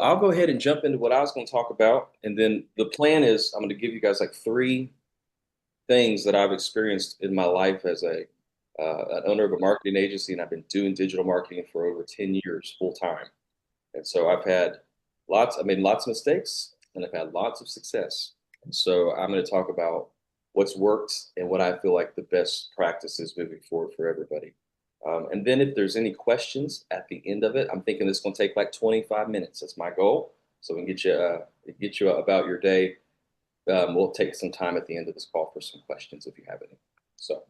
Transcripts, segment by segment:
I'll go ahead and jump into what I was going to talk about. And then the plan is I'm going to give you guys like three things that I've experienced in my life as an owner of a marketing agency. And I've been doing digital marketing for over 10 years full time. And so I made lots of mistakes and I've had lots of success. And so I'm going to talk about what's worked and what I feel like the best practices moving forward for everybody. And then if there's any questions at the end of it, I'm thinking this is going to take like 25 minutes. That's my goal. So we can get you about your day. We'll take some time at the end of this call for some questions if you have any. So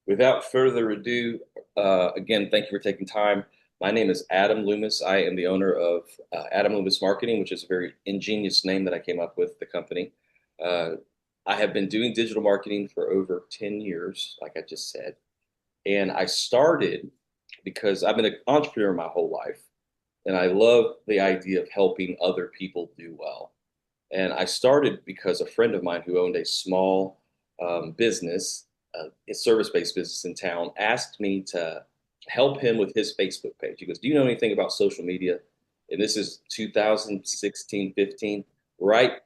without further ado, again, thank you for taking time. My name is Adam Loomis. I am the owner of Adam Loomis Marketing, which is a very ingenious name that I came up with, the company. Uh, I have been doing digital marketing for over 10 years, like I just said. And I started because I've been an entrepreneur my whole life. And I love the idea of helping other people do well. And I started because a friend of mine who owned a small business, a service-based business in town, asked me to help him with his Facebook page. He goes, "Do you know anything about social media?" And this is 2016, 15, right?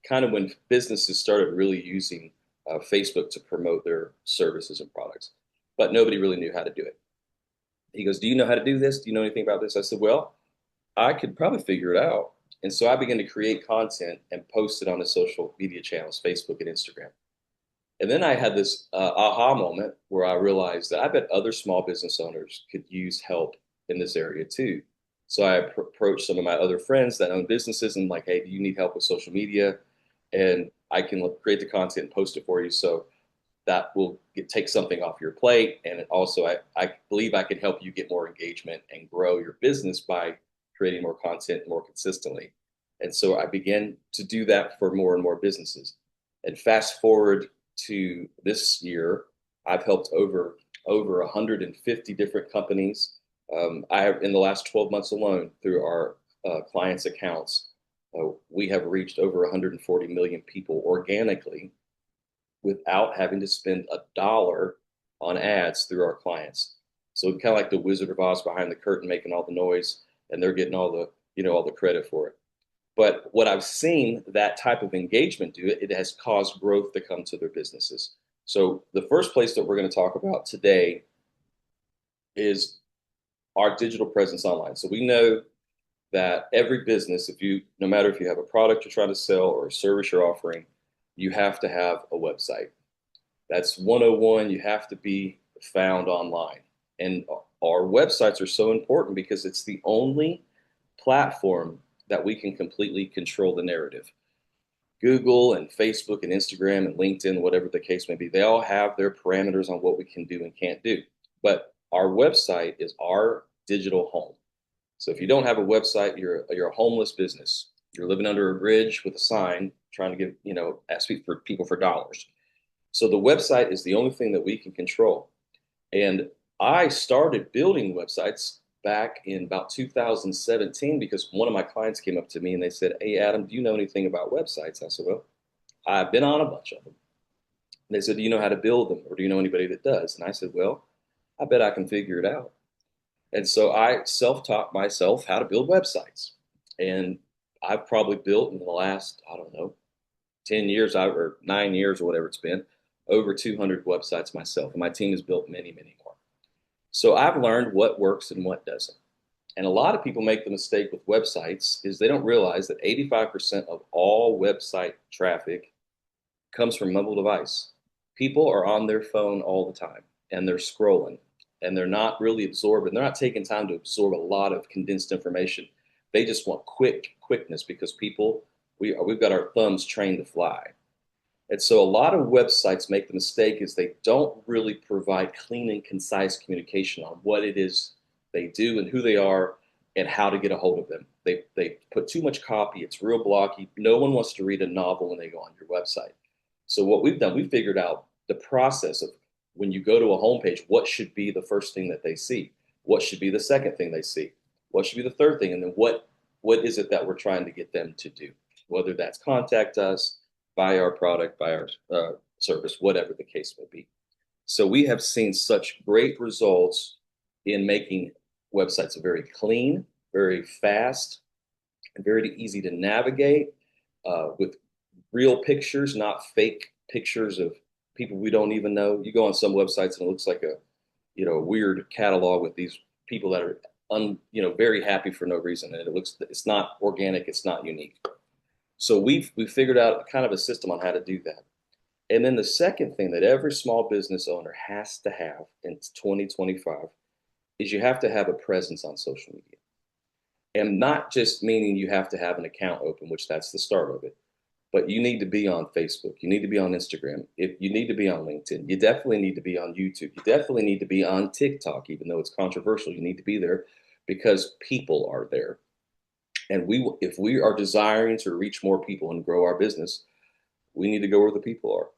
Kind of when businesses started really using Facebook to promote their services and products, but nobody really knew how to do it. He goes, "Do you know how to do this? Do you know anything about this?" I said, "Well, I could probably figure it out." And so I began to create content and post it on the social media channels, Facebook and Instagram. And then I had this aha moment where I realized that I bet other small business owners could use help in this area too. So I approached some of my other friends that own businesses and like, "Hey, do you need help with social media?" And I can create the content and post it for you. So that will take something off your plate. And it also, I believe I can help you get more engagement and grow your business by creating more content more consistently. And so I began to do that for more and more businesses. And fast forward to this year, I've helped over 150 different companies. I have in the last 12 months alone through our clients' accounts, we have reached over 140 million people organically without having to spend a dollar on ads through our clients. So kind of like the Wizard of Oz behind the curtain making all the noise and they're getting all the credit for it. But what I've seen that type of engagement do, it has caused growth to come to their businesses. So the first place that we're going to talk about today is our digital presence online. So we know that every business, no matter if you have a product you're trying to sell or a service you're offering, you have to have a website. That's 101. You have to be found online. And our websites are so important because it's the only platform that we can completely control the narrative. Google and Facebook and Instagram and LinkedIn, whatever the case may be, they all have their parameters on what we can do and can't do. But our website is our digital home. So if you don't have a website, you're a homeless business. You're living under a bridge with a sign trying to ask for people for dollars. So the website is the only thing that we can control. And I started building websites back in about 2017 because one of my clients came up to me and they said, "Hey, Adam, do you know anything about websites?" I said, "Well, I've been on a bunch of them." And they said, "Do you know how to build them or do you know anybody that does?" And I said, "Well, I bet I can figure it out." And so I self-taught myself how to build websites. And I've probably built in the last, I don't know, 10 years or 9 years or whatever it's been, over 200 websites myself. And my team has built many, many more. So I've learned what works and what doesn't. And a lot of people make the mistake with websites is they don't realize that 85% of all website traffic comes from mobile device. People are on their phone all the time and they're scrolling and they're not really absorbing. They're not taking time to absorb a lot of condensed information. They just want quickness because we've got our thumbs trained to fly. And so a lot of websites make the mistake is they don't really provide clean and concise communication on what it is they do and who they are and how to get a hold of them. They put too much copy. It's real blocky. No one wants to read a novel when they go on your website. So what we've done, we figured out the process of when you go to a homepage, what should be the first thing that they see? What should be the second thing they see? What should be the third thing? And then what is it that we're trying to get them to do? Whether that's contact us, buy our product, buy our service, whatever the case may be. So we have seen such great results in making websites very clean, very fast, and very easy to navigate with real pictures, not fake pictures of people we don't even know. You go on some websites and it looks like a weird catalog with these people that are very happy for no reason, and it's not organic, it's not unique. So we figured out kind of a system on how to do that. And then the second thing that every small business owner has to have in 2025 is you have to have a presence on social media. And not just meaning you have to have an account open, which that's the start of it, but you need to be on Facebook. You need to be on Instagram. If you need to be on LinkedIn, you definitely need to be on YouTube. You definitely need to be on TikTok, even though it's controversial. You need to be there because people are there. And if we are desiring to reach more people and grow our business, we need to go where the people are.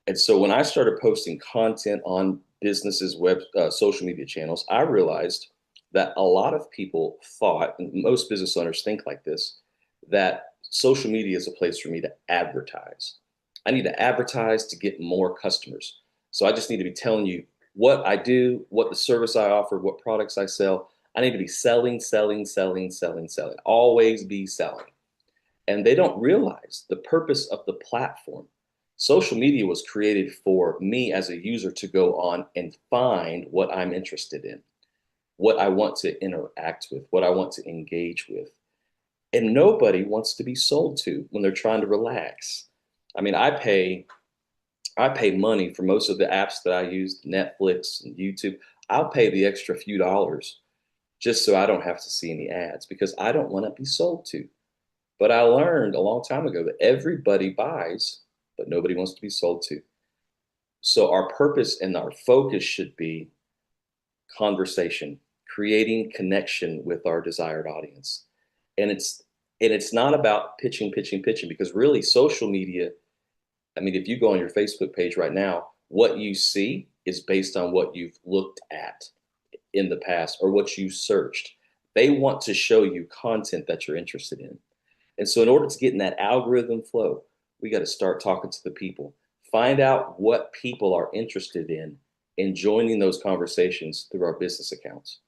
And so when I started posting content on businesses' social media channels, I realized that a lot of people thought, and most business owners think like this, that social media is a place for me to advertise. I need to advertise to get more customers. So I just need to be telling you what I do, what the service I offer, what products I sell. I need to be selling, selling, selling, selling, selling. Always be selling. And they don't realize the purpose of the platform. Social media was created for me as a user to go on and find what I'm interested in, what I want to interact with, what I want to engage with. And nobody wants to be sold to when they're trying to relax. I mean, I pay money for most of the apps that I use, Netflix and YouTube. I'll pay the extra few dollars just so I don't have to see any ads because I don't want to be sold to. But I learned a long time ago that everybody buys, but nobody wants to be sold to. So our purpose and our focus should be conversation, creating connection with our desired audience. And it's not about pitching, pitching, pitching, because really social media, I mean, if you go on your Facebook page right now, what you see is based on what you've looked at in the past or what you searched. They want to show you content that you're interested in. And so in order to get in that algorithm flow, we got to start talking to the people, find out what people are interested in and joining those conversations through our business accounts.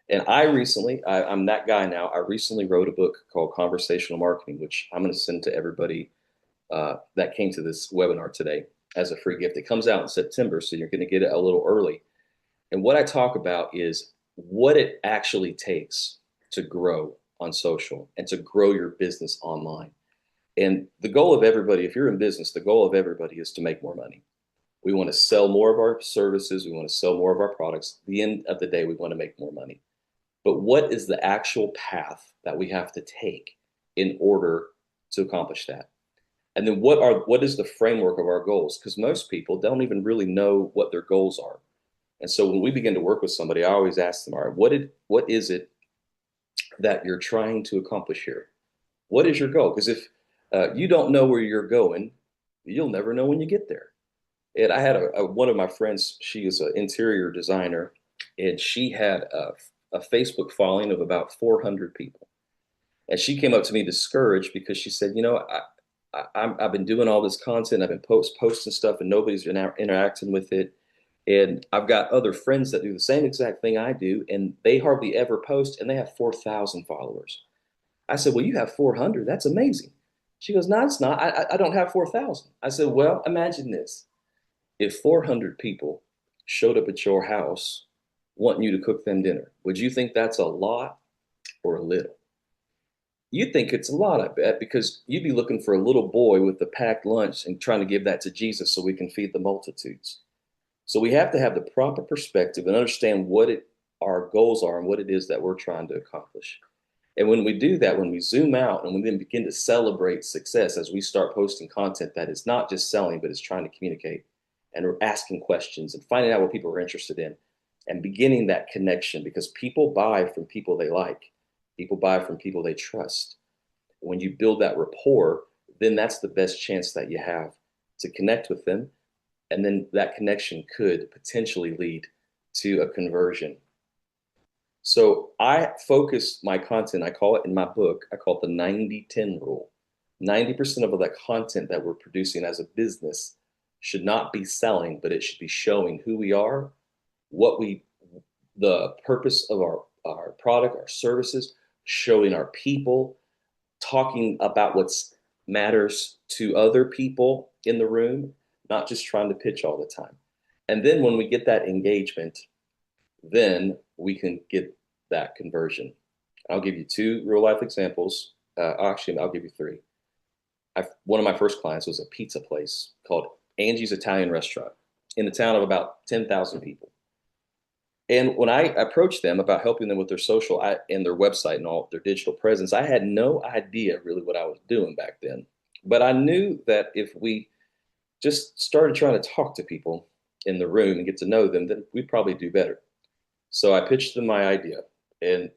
And I'm that guy now. I recently wrote a book called Conversational Marketing, which I'm going to send to everybody that came to this webinar today as a free gift. It comes out in September, so you're going to get it a little early. And what I talk about is what it actually takes to grow on social and to grow your business online. And the goal of everybody, if you're in business, the goal of everybody is to make more money. We want to sell more of our services. We want to sell more of our products. At the end of the day, we want to make more money. But what is the actual path that we have to take in order to accomplish that? And then what is the framework of our goals? Because most people don't even really know what their goals are. And so when we begin to work with somebody, I always ask them, all right, what is it that you're trying to accomplish here? What is your goal? Because if you don't know where you're going, you'll never know when you get there. And I had one of my friends, she is an interior designer, and she had a Facebook following of about 400 people. And she came up to me discouraged because she said, I've been doing all this content, I've been posting stuff, and nobody's interacting with it. And I've got other friends that do the same exact thing I do, and they hardly ever post, and they have 4,000 followers. I said, well, you have 400. That's amazing. She goes, no, it's not. I don't have 4,000. I said, well, imagine this. If 400 people showed up at your house wanting you to cook them dinner, would you think that's a lot or a little? You think it's a lot, I bet, because you'd be looking for a little boy with a packed lunch and trying to give that to Jesus so we can feed the multitudes. So we have to have the proper perspective and understand our goals are and what it is that we're trying to accomplish. And when we do that, when we zoom out and we then begin to celebrate success as we start posting content that is not just selling, but is trying to communicate, and we're asking questions and finding out what people are interested in and beginning that connection, because people buy from people they like. People buy from people they trust. When you build that rapport, then that's the best chance that you have to connect with them. And then that connection could potentially lead to a conversion. So I focus my content, I call it in my book, I call it the 90-10 rule. 90% of all that content that we're producing as a business should not be selling, but it should be showing who we are, the purpose of our product, our services, showing our people, talking about what's matters to other people in the room, not just trying to pitch all the time. And then when we get that engagement, then we can get that conversion. I'll give you two real life examples. Actually, I'll give you three. One of my first clients was a pizza place called Angie's Italian Restaurant in the town of about 10,000 people. And when I approached them about helping them with their social and their website and all their digital presence, I had no idea really what I was doing back then. But I knew that if we just started trying to talk to people in the room and get to know them, then we'd probably do better. So I pitched them my idea, and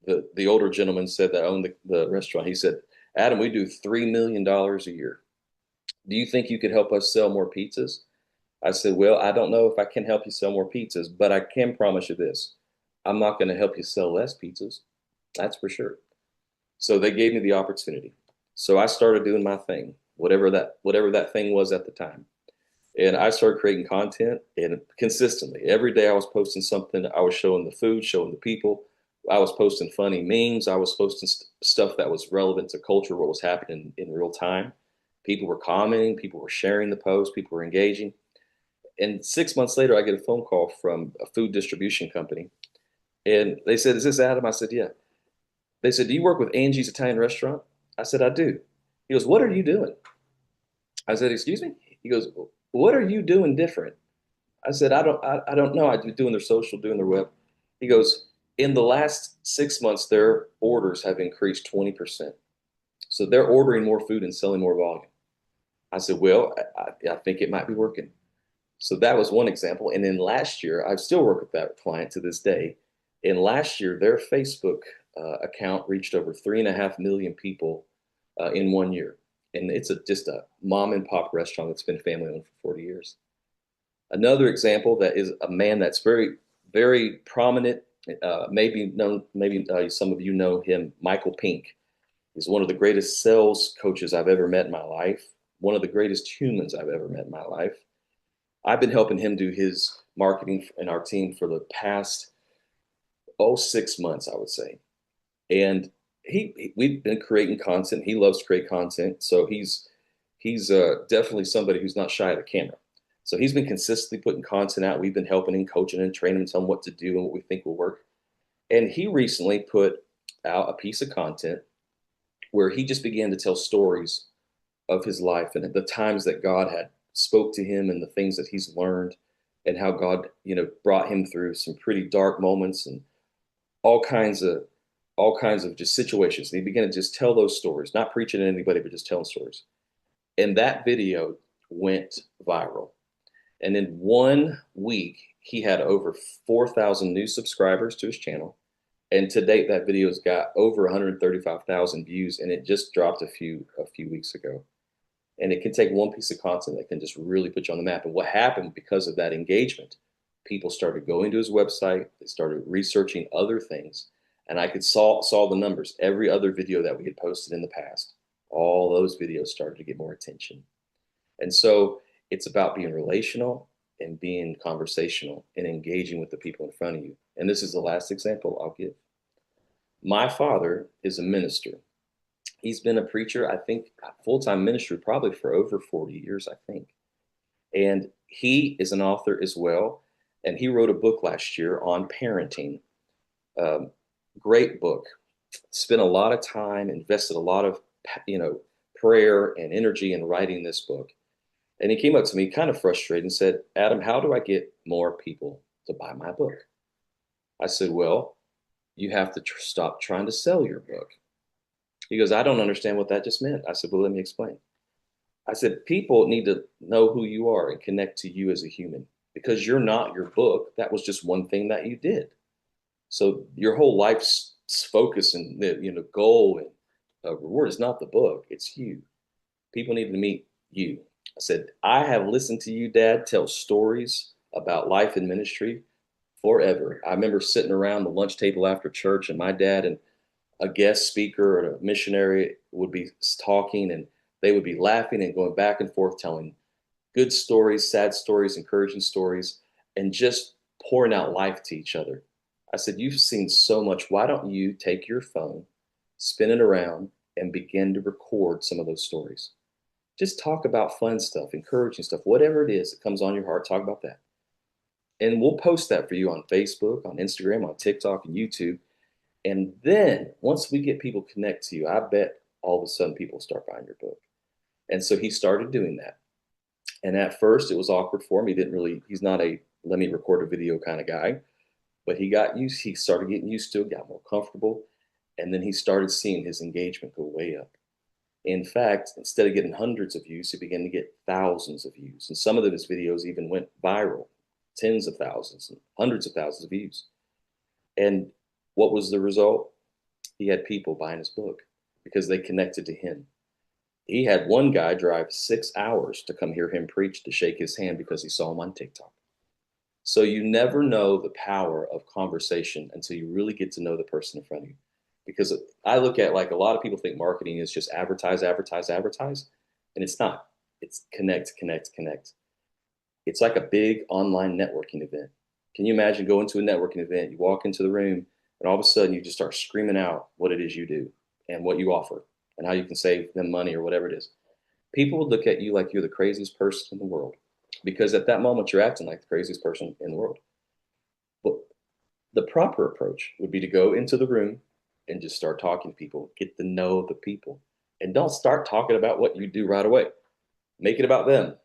the older gentleman said that owned the restaurant. He said, "Adam, we do $3 million a year. Do you think you could help us sell more pizzas?" I said, "Well, I don't know if I can help you sell more pizzas, but I can promise you this. I'm not going to help you sell less pizzas. That's for sure." So they gave me the opportunity. So I started doing my thing, whatever that thing was at the time. And I started creating content and consistently. Every day I was posting something. I was showing the food, showing the people. I was posting funny memes. I was posting stuff that was relevant to culture, what was happening in real time. People were commenting, people were sharing the post, people were engaging. And 6 months later, I get a phone call from a food distribution company. And they said, "Is this Adam?" I said, "Yeah." They said, "Do you work with Angie's Italian Restaurant?" I said, "I do." He goes, "What are you doing?" I said, "Excuse me?" He goes, "What are you doing different?" I said, I don't know. I do doing their social, doing their web." He goes, "In the last 6 months, their orders have increased 20%. So they're ordering more food and selling more volume." I said, "Well, I think it might be working." So that was one example. And then last year, I still work with that client to this day. And last year, their Facebook account reached over 3.5 million people in 1 year. And it's just a mom and pop restaurant that's been family owned for 40 years. Another example that is a man that's very, very prominent, maybe some of you know him, Michael Pink. He's one of the greatest sales coaches I've ever met in my life, one of the greatest humans I've ever met in my life. I've been helping him do his marketing in our team for the past 6 months, I would say. And we've been creating content. He loves to create content, so he's definitely somebody who's not shy of the camera. So he's been consistently putting content out. We've been helping him, coaching and training him, telling him what to do and what we think will work. And he recently put out a piece of content where he just began to tell stories of his life and the times that God had spoke to him and the things that he's learned and how God, brought him through some pretty dark moments and all kinds of just situations. And he began to just tell those stories, not preaching to anybody, but just telling stories. And that video went viral. And in 1 week, he had over 4,000 new subscribers to his channel. And to date, that video's got over 135,000 views, and it just dropped a few weeks ago. And it can take one piece of content that can just really put you on the map. And what happened because of that engagement, people started going to his website, they started researching other things, and I could saw the numbers. Every other video that we had posted in the past, all those videos started to get more attention. And so it's about being relational and being conversational and engaging with the people in front of you. And this is the last example I'll give. My father is a minister. He's been a preacher, I think, full-time ministry probably for over 40 years, I think. And he is an author as well. And he wrote a book last year on parenting. Um, Great book. Spent a lot of time, invested a lot of, prayer and energy in writing this book. And he came up to me kind of frustrated and said, "Adam, how do I get more people to buy my book?" I said, "Well, you have to stop trying to sell your book." He goes, "I don't understand what that just meant." I said, "Well, let me explain." I said, "People need to know who you are and connect to you as a human because you're not your book. That was just one thing that you did. So your whole life's focus and goal and reward is not the book. It's you. People need to meet you." I said, "I have listened to you, Dad, tell stories about life and ministry forever. I remember sitting around the lunch table after church, and my dad and a guest speaker or a missionary would be talking, and they would be laughing and going back and forth, telling good stories, sad stories, encouraging stories, and just pouring out life to each other." I said, "You've seen so much. Why don't you take your phone, spin it around, and begin to record some of those stories. Just talk about fun stuff, encouraging stuff, whatever it is that comes on your heart, talk about that. And we'll post that for you on Facebook, on Instagram, on TikTok, and YouTube. And then once we get people connect to you, I bet all of a sudden people start buying your book. And so he started doing that. And at first it was awkward for him. He's not a let me record a video kind of guy, but he started getting used to it, got more comfortable. And then he started seeing his engagement go way up. In fact, instead of getting hundreds of views, he began to get thousands of views. And some of his videos even went viral, tens of thousands and hundreds of thousands of views. And what was the result? He had people buying his book because they connected to him. He had one guy drive 6 hours to come hear him preach, to shake his hand because he saw him on TikTok. So you never know the power of conversation until you really get to know the person in front of you. Because I look at, like, a lot of people think marketing is just advertise, advertise, advertise. And it's not. It's connect, connect, connect. It's like a big online networking event. Can you imagine going to a networking event? You walk into the room and all of a sudden you just start screaming out what it is you do and what you offer and how you can save them money or whatever it is. People will look at you like you're the craziest person in the world, because at that moment you're acting like the craziest person in the world. But the proper approach would be to go into the room and just start talking to people, get to know the people, and don't start talking about what you do right away. Make it about them.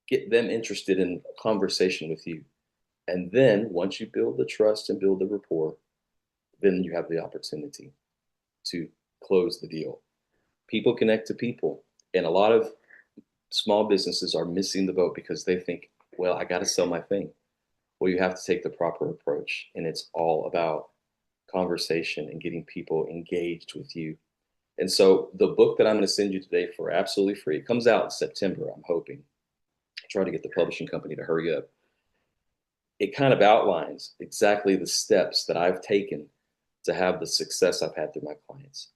Get them interested in a conversation with you. And then once you build the trust and build the rapport, then you have the opportunity to close the deal. People connect to people. And a lot of small businesses are missing the boat because they think, well, I got to sell my thing. Well, you have to take the proper approach. And it's all about conversation and getting people engaged with you. And so the book that I'm going to send you today for absolutely free, it comes out in September, I'm hoping. I try to get the publishing company to hurry up. It kind of outlines exactly the steps that I've taken to have the success I've had through my clients.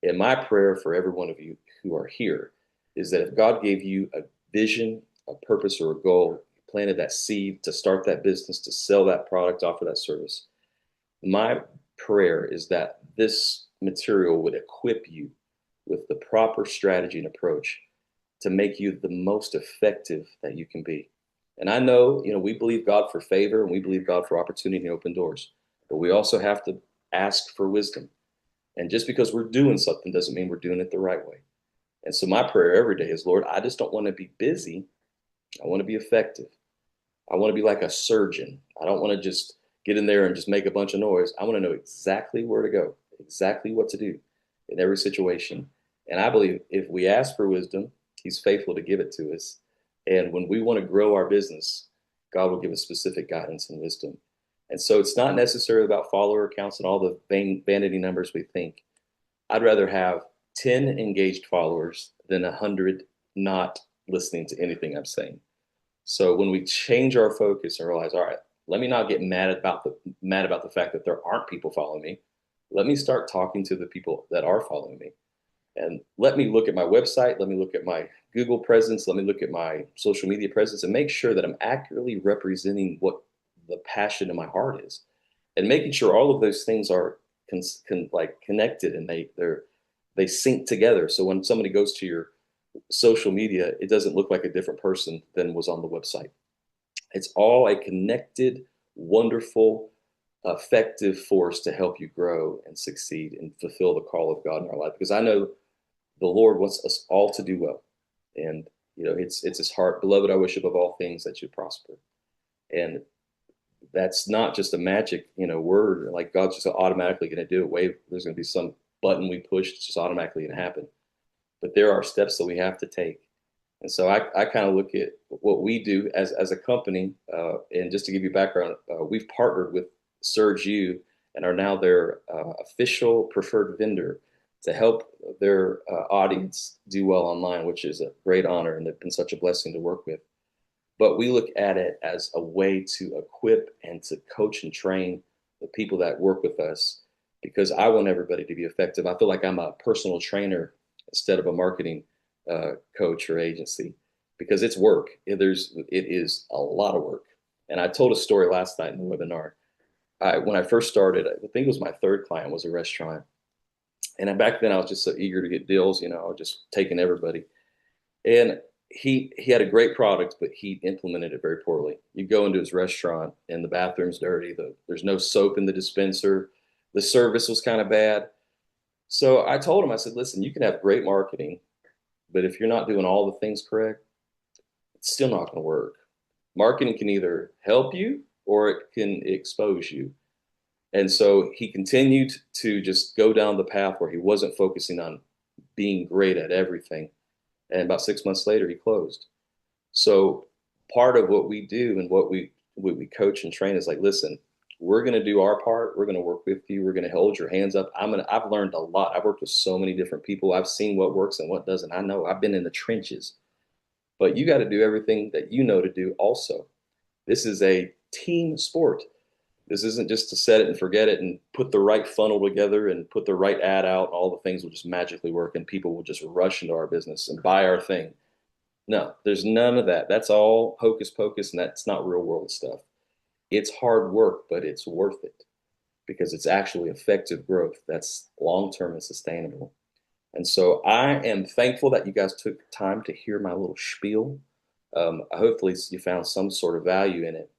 And my prayer for every one of you who are here is that if God gave you a vision, a purpose, or a goal, planted that seed to start that business, to sell that product, offer that service, my prayer is that this material would equip you with the proper strategy and approach to make you the most effective that you can be. And I know, we believe God for favor and we believe God for opportunity and open doors, but we also have to ask for wisdom. And just because we're doing something doesn't mean we're doing it the right way. And so my prayer every day is, Lord, I just don't want to be busy. I want to be effective. I want to be like a surgeon. I don't want to just get in there and just make a bunch of noise. I want to know exactly where to go, exactly what to do in every situation. And I believe if we ask for wisdom, He's faithful to give it to us. And when we want to grow our business, God will give us specific guidance and wisdom. And so it's not necessarily about follower counts and all the vanity numbers we think. I'd rather have 10 engaged followers than 100 not listening to anything I'm saying. So when we change our focus and realize, all right, let me not get mad about the fact that there aren't people following me. Let me start talking to the people that are following me. And let me look at my website. Let me look at my Google presence. Let me look at my social media presence and make sure that I'm accurately representing what the passion in my heart is, and making sure all of those things are connected and they sync together. So when somebody goes to your social media, it doesn't look like a different person than was on the website. It's all a connected, wonderful, effective force to help you grow and succeed and fulfill the call of God in our life. Because I know the Lord wants us all to do well. And, it's His heart. Beloved, I wish above all things that you prosper. And that's not just a magic, word, like God's just automatically going to do it. There's going to be some button we push, it's just automatically going to happen. But there are steps that we have to take. And so I kind of look at what we do as a company. And just to give you background, we've partnered with SurgeU and are now their official preferred vendor to help their audience do well online, which is a great honor, and they've been such a blessing to work with. But we look at it as a way to equip and to coach and train the people that work with us, because I want everybody to be effective. I feel like I'm a personal trainer instead of a marketing coach or agency, because it's work. It is a lot of work. And I told a story last night in the webinar. When I first started, I think it was my third client was a restaurant. And back then I was just so eager to get deals, I was just taking everybody. And he had a great product, but he implemented it very poorly. You go into his restaurant and the bathroom's dirty. There's no soap in the dispenser. The service was kind of bad. So I told him, I said, listen, you can have great marketing, but if you're not doing all the things correct, it's still not going to work. Marketing can either help you or it can expose you. And so he continued to just go down the path where he wasn't focusing on being great at everything. And about 6 months later, he closed. So part of what we do and what we coach and train is like, listen, we're going to do our part. We're going to work with you. We're going to hold your hands up. I've learned a lot. I've worked with so many different people. I've seen what works and what doesn't. I know I've been in the trenches, but you got to do everything that you know to do also. This is a team sport. This isn't just to set it and forget it and put the right funnel together and put the right ad out. All the things will just magically work and people will just rush into our business and buy our thing. No, there's none of that. That's all hocus pocus and that's not real world stuff. It's hard work, but it's worth it because it's actually effective growth that's long term and sustainable. And so I am thankful that you guys took time to hear my little spiel. Hopefully, you found some sort of value in it.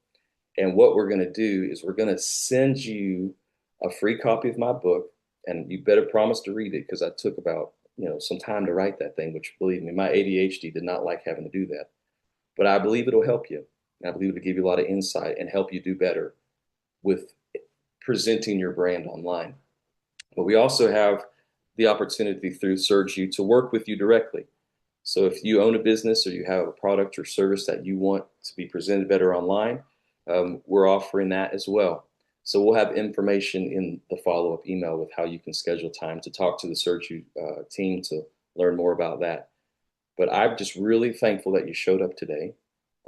And what we're going to do is we're going to send you a free copy of my book, and you better promise to read it because I took about some time to write that thing. Which, believe me, my ADHD did not like having to do that. But I believe it'll help you. I believe it'll give you a lot of insight and help you do better with presenting your brand online. But we also have the opportunity through SurgeU to work with you directly. So if you own a business or you have a product or service that you want to be presented better online, we're offering that as well. So we'll have information in the follow-up email with how you can schedule time to talk to the SurgeU team to learn more about that. But I'm just really thankful that you showed up today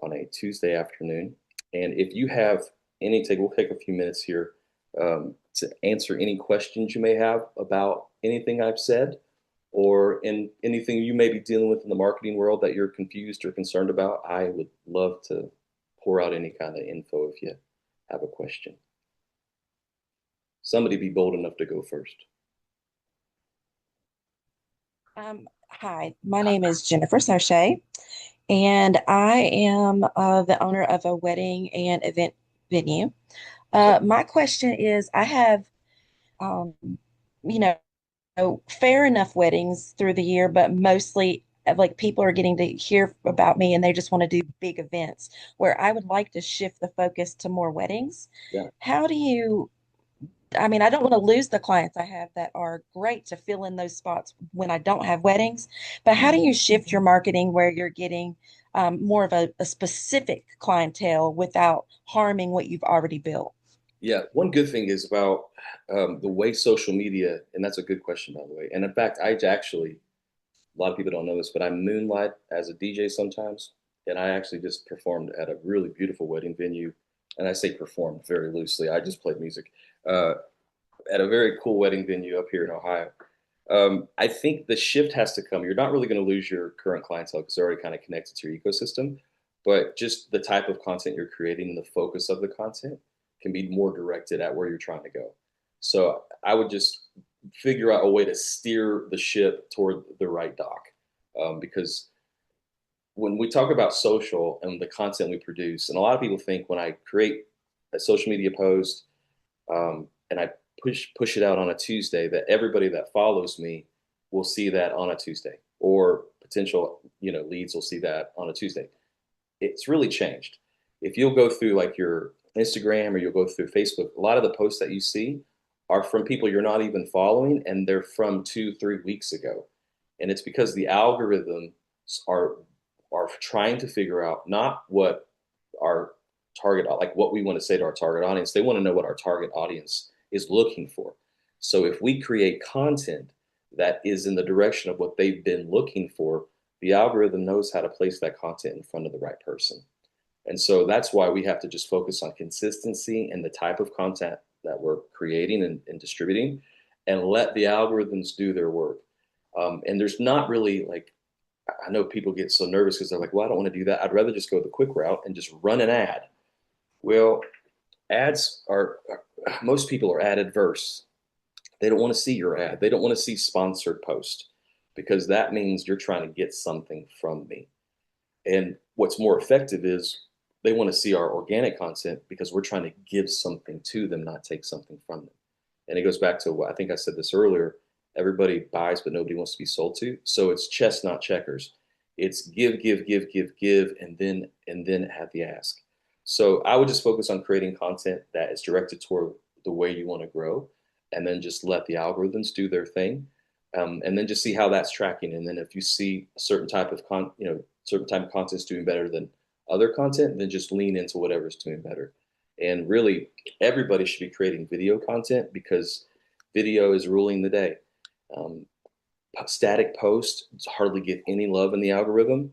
on a Tuesday afternoon. And if you have we'll take a few minutes here to answer any questions you may have about anything I've said or in anything you may be dealing with in the marketing world that you're confused or concerned about. I would love to pour out any kind of info if you have a question. Somebody be bold enough to go first. Hi, my name is Jennifer Sarche, and I am the owner of a wedding and event venue. My question is, I have, um, you know, fair enough weddings through the year, but mostly like people are getting to hear about me and they just want to do big events where I would like to shift the focus to more weddings. Yeah. How do you I mean, I don't want to lose the clients I have that are great to fill in those spots when I don't have weddings. But how do you shift your marketing where you're getting more of a specific clientele without harming what you've already built? Yeah, one good thing is about the way social media, and that's a good question, by the way. And in fact, a lot of people don't know this, but I moonlight as a DJ sometimes. And I actually just performed at a really beautiful wedding venue. And I say performed very loosely. I just played music uh, at a very cool wedding venue up here in Ohio. I think the shift has to come. You're not really going to lose your current clientele because they're already kind of connected to your ecosystem, but just the type of content you're creating and the focus of the content can be more directed at where you're trying to go. So I would just figure out a way to steer the ship toward the right dock. Because when we talk about social and the content we produce, and a lot of people think when I create a social media post and I push it out on a Tuesday, that everybody that follows me will see that on a Tuesday, or potential leads will see that on a Tuesday. It's really changed. If you'll go through like your Instagram or you'll go through Facebook, a lot of the posts that you see are from people you're not even following, and they're from 2, 3 weeks ago. And it's because the algorithms are trying to figure out not what our like what we want to say to our target audience. They want to know what our target audience is looking for. So if we create content that is in the direction of what they've been looking for, the algorithm knows how to place that content in front of the right person. And so that's why we have to just focus on consistency and the type of content that we're creating and distributing, and let the algorithms do their work. And there's not really like, I know people get so nervous because they're like, well, I don't want to do that. I'd rather just go the quick route and just run an ad. Well, ads are, most people are ad adverse. They don't want to see your ad. They don't want to see sponsored post because that means you're trying to get something from me. And what's more effective is they want to see our organic content because we're trying to give something to them, not take something from them. And it goes back to what I think I said this earlier. Everybody buys, but nobody wants to be sold to. So it's chess, not checkers. It's give, give, give, give, give, and then have the ask. So I would just focus on creating content that is directed toward the way you want to grow, and then just let the algorithms do their thing, and then just see how that's tracking. And then if you see a certain type of certain type of content is doing better than other content, then just lean into whatever's doing better. And really, everybody should be creating video content because video is ruling the day. Um, Static posts hardly get any love in the algorithm.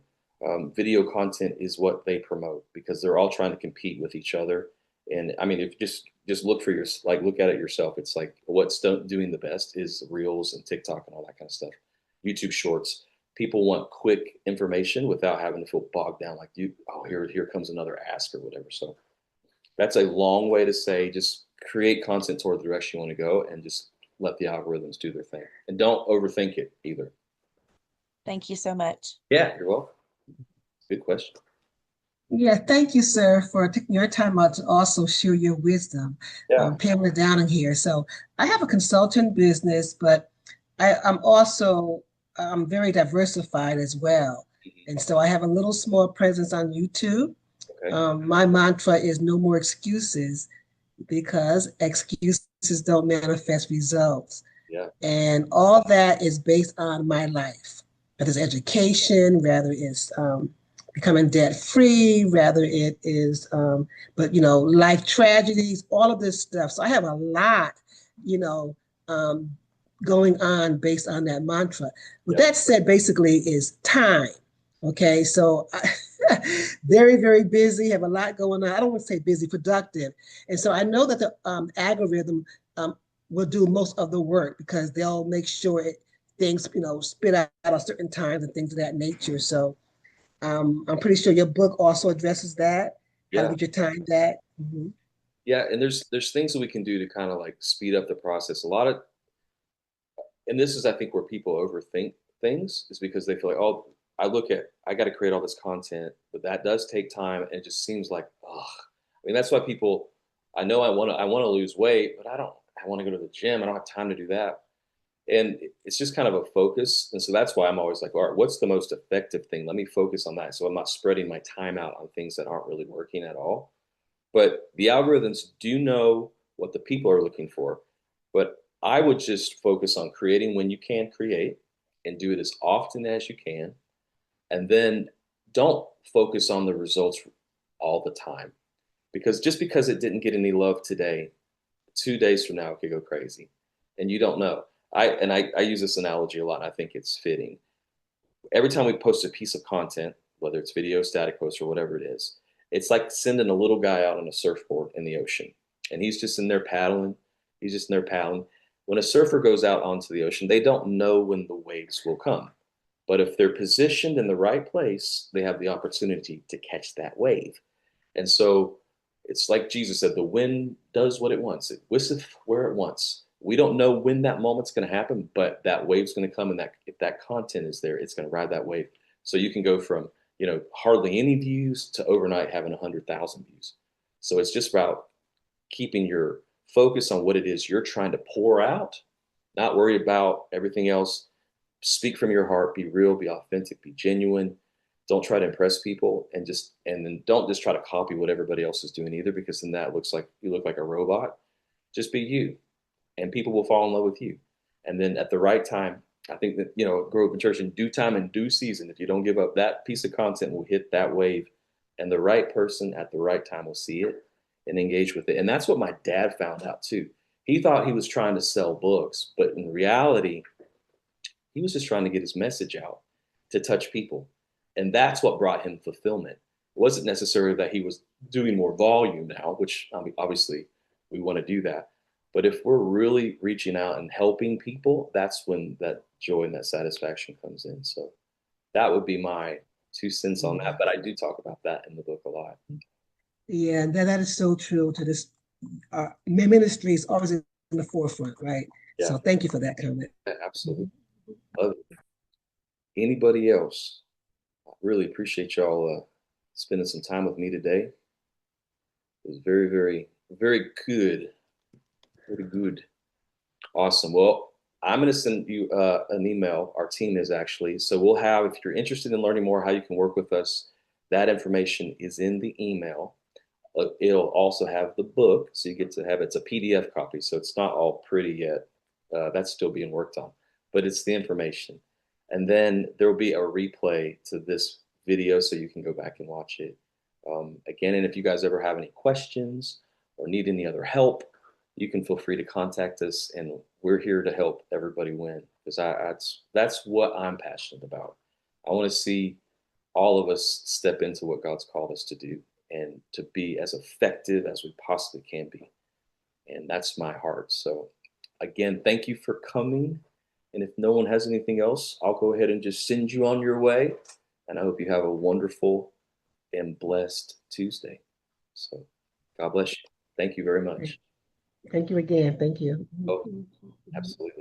Video content is what they promote because they're all trying to compete with each other. And I mean, if just look for your look at it yourself. It's like what's doing the best is Reels and TikTok and all that kind of stuff. YouTube Shorts. People want quick information without having to feel bogged down like you. Oh, here comes another ask or whatever. So that's a long way to say just create content toward the direction you want to go and just let the algorithms do their thing. And don't overthink it either. Thank you so much. Yeah, you're welcome. Good question. Yeah, thank you, sir, for taking your time out to also share your wisdom. Yeah. Pamela Downing here. So I have a consultant business, but I'm also I'm very diversified as well. And so I have a little small presence on YouTube. Okay. My mantra is no more excuses because excuses don't manifest results. Yeah. And all that is based on my life, whether it's education, rather it's becoming debt free, rather it is, but life tragedies, all of this stuff. So I have a lot, you know, um, going on based on that mantra. With Yeah. that said, basically is time. Okay, so very, very busy, have a lot going on. I don't want to say busy, productive. And so I know that the algorithm will do most of the work because they'll make sure things, spit out at certain times and things of that nature. So I'm pretty sure your book also addresses that, how to Yeah. get your time back. Mm-hmm. Yeah. And there's things that we can do to kind of like speed up the process. A lot of, and this is I think where people overthink things is because they feel like, oh, I got to create all this content, but that does take time, and it just seems like, ugh. I mean, that's why people. I know I want to lose weight, but I don't. I want to go to the gym. I don't have time to do that, and it's just kind of a focus. And so that's why I'm always like, all right, what's the most effective thing? Let me focus on that, so I'm not spreading my time out on things that aren't really working at all. But the algorithms do know what the people are looking for. But I would just focus on creating when you can create and do it as often as you can. And then don't focus on the results all the time. Because just because it didn't get any love today, 2 days from now it could go crazy. And you don't know. I use this analogy a lot, and I think it's fitting. Every time we post a piece of content, whether it's video, static post, or whatever it is, it's like sending a little guy out on a surfboard in the ocean. And he's just in there paddling. He's just in there paddling. When a surfer goes out onto the ocean, they don't know when the waves will come. But if they're positioned in the right place, they have the opportunity to catch that wave. And so it's like Jesus said, the wind does what it wants. It whisteth where it wants. We don't know when that moment's going to happen, but that wave's going to come, and that if that content is there, it's going to ride that wave. So you can go from hardly any views to overnight having 100,000 views. So it's just about keeping your focus on what it is you're trying to pour out, not worry about everything else. Speak from your heart, be real, be authentic, be genuine. Don't try to impress people, and then don't just try to copy what everybody else is doing either, because then that looks like you look like a robot. Just be you, and people will fall in love with you. And then at the right time, I think that grow up in church in due time and due season. If you don't give up, that piece of content will hit that wave, and the right person at the right time will see it and engage with it. And that's what my dad found out too. He thought he was trying to sell books, but in reality, he was just trying to get his message out to touch people. And that's what brought him fulfillment. It wasn't necessarily that he was doing more volume now, which I mean, obviously we want to do that. But if we're really reaching out and helping people, that's when that joy and that satisfaction comes in. So that would be my 2 cents on that. But I do talk about that in the book a lot. Yeah, that is so true to this. Ministry is always in the forefront, right? Yeah, So thank you for that comment. absolutely. Love it. Anybody else? I really appreciate y'all spending some time with me today. It was very, very, very good. Very good. Awesome. Well, I'm going to send you an email. Our team is actually. So we'll have, if you're interested in learning more how you can work with us, that information is in the email. It'll also have the book. So you get to have it's a PDF copy. So it's not all pretty yet. That's still being worked on, but it's the information. And then there will be a replay to this video so you can go back and watch it again. And if you guys ever have any questions or need any other help, you can feel free to contact us, and we're here to help everybody win because that's what I'm passionate about. I want to see all of us step into what God's called us to do and to be as effective as we possibly can be. And that's my heart. So, again, thank you for coming. And if no one has anything else, I'll go ahead and just send you on your way. And I hope you have a wonderful and blessed Tuesday. So, God bless you. Thank you very much. Thank you again. Thank you. Oh, absolutely.